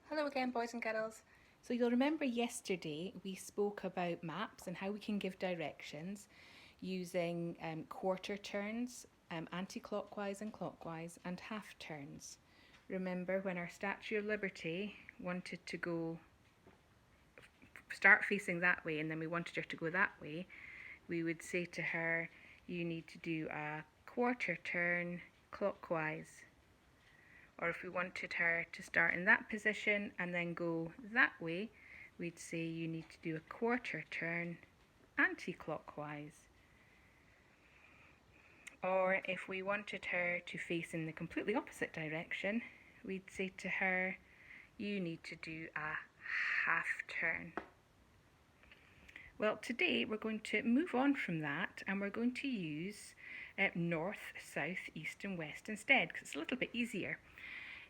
Hello again, boys and girls. So you'll remember yesterday we spoke about maps and how we can give directions using quarter turns, anti-clockwise and clockwise, and half turns. Remember when our Statue of Liberty wanted to start facing that way and then we wanted her to go that way, we would say to her, you need to do a quarter turn clockwise. Or if we wanted her to start in that position and then go that way, we'd say you need to do a quarter turn anti-clockwise. Or if we wanted her to face in the completely opposite direction, we'd say to her, you need to do a half turn. Well, today we're going to move on from that and we're going to use north, south, east and west instead, because it's a little bit easier.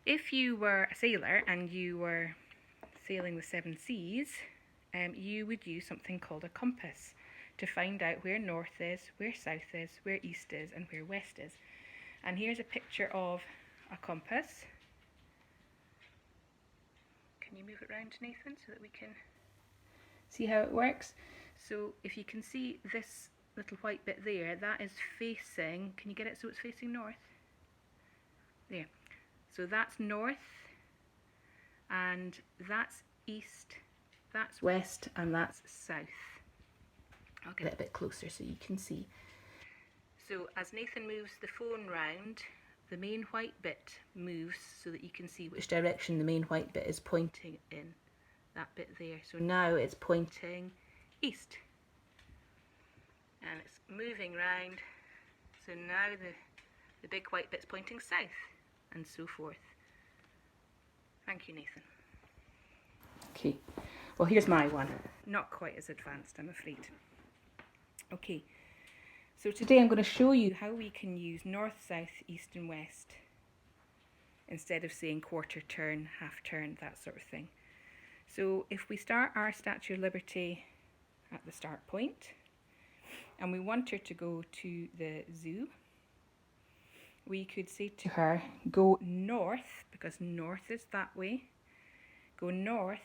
If you were a sailor and you were sailing the seven seas, you would use something called a compass to find out where north is, where south is, where east is and where west is. And here's a picture of a compass. Can you move it around, Nathan, so that we can see how it works? So if you can see this little white bit there, that is facing, can you get it so it's facing north? There. So that's north, and that's east, that's west, and that's south. I'll get it a bit closer so you can see. So as Nathan moves the phone round, the main white bit moves so that you can see which direction the main white bit is pointing in. That bit there. So now it's pointing east. And it's moving round. So now the big white bit's pointing south. And so forth. Thank you, Nathan. Okay, well here's my one. Not quite as advanced, I'm afraid. Okay, so today I'm going to show you how we can use north, south, east and west instead of saying quarter turn, half turn, that sort of thing. So if we start our Statue of Liberty at the start point and we want her to go to the zoo, we could say to her, go north, because north is that way. Go north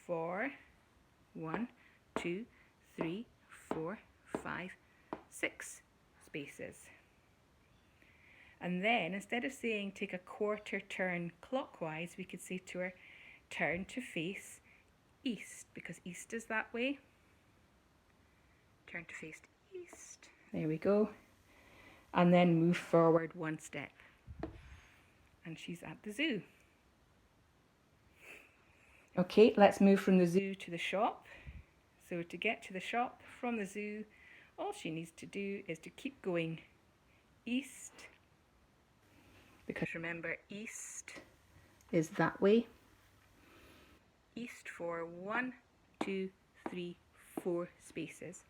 for 1, 2, 3, 4, 5, 6 spaces. And then instead of saying take a quarter turn clockwise, we could say to her, turn to face east, because east is that way. Turn to face east. There we go. And then move forward one step. And she's at the zoo. Okay, let's move from the zoo to the shop. So to get to the shop from the zoo, all she needs to do is to keep going east. Because remember, east is that way. East for 1, 2, 3, 4 spaces.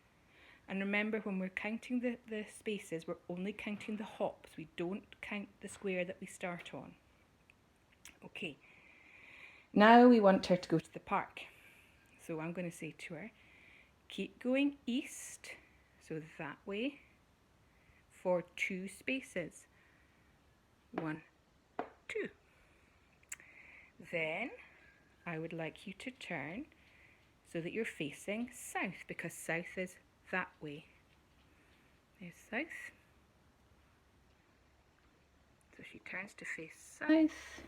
And remember, when we're counting the spaces, we're only counting the hops. We don't count the square that we start on. Okay, now we want her to go to the park. So I'm going to say to her, keep going east, so that way, for 2 spaces. 1, 2. Then I would like you to turn so that you're facing south, because south is that way. There's south. So she turns to face south.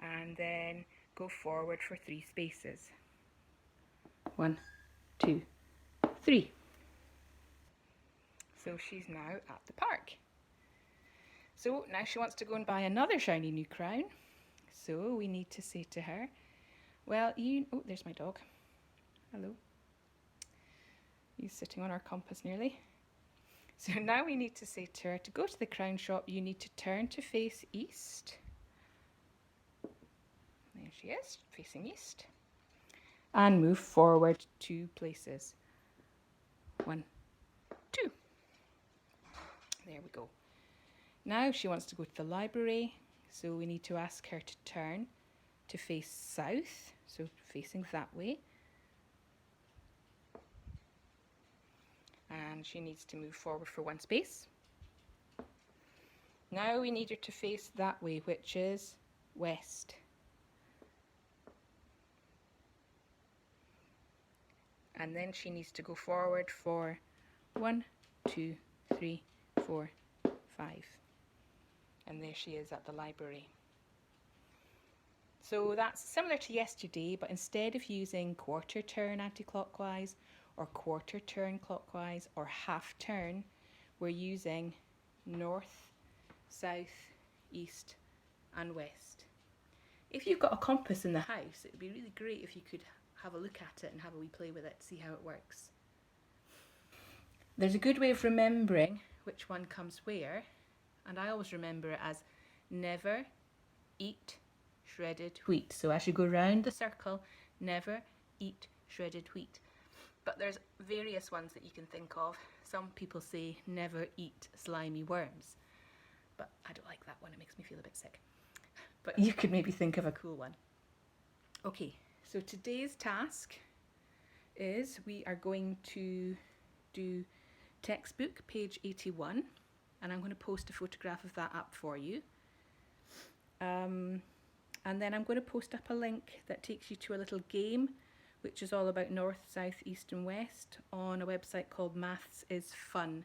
And then go forward for 3 spaces. 1, 2, 3. So she's now at the park. So now she wants to go and buy another shiny new crown. So we need to say to her, well, oh, there's my dog. Hello. He's sitting on our compass nearly. So now we need to say to her, to go to the crown shop, you need to turn to face east. There she is, facing east. And move forward 2 places. 1, 2. There we go. Now she wants to go to the library, so we need to ask her to turn to face south, so facing that way. And she needs to move forward for 1 space. Now we need her to face that way, which is west. And then she needs to go forward for 1, 2, 3, 4, 5. And there she is at the library. So that's similar to yesterday, but instead of using quarter turn anti-clockwise or quarter turn clockwise or half turn, we're using north, south, east and west. If you've got a compass in the house, it would be really great if you could have a look at it and have a wee play with it, see how it works. There's a good way of remembering which one comes where, and I always remember it as never eat shredded wheat. So as you go round the circle, never eat shredded wheat. But there's various ones that you can think of. Some people say never eat slimy worms, but I don't like that one, it makes me feel a bit sick. But you could maybe think of a cool one. Okay, so today's task is we are going to do textbook page 81, and I'm going to post a photograph of that up for you. And then I'm going to post up a link that takes you to a little game which is all about north, south, east and west on a website called Maths is Fun.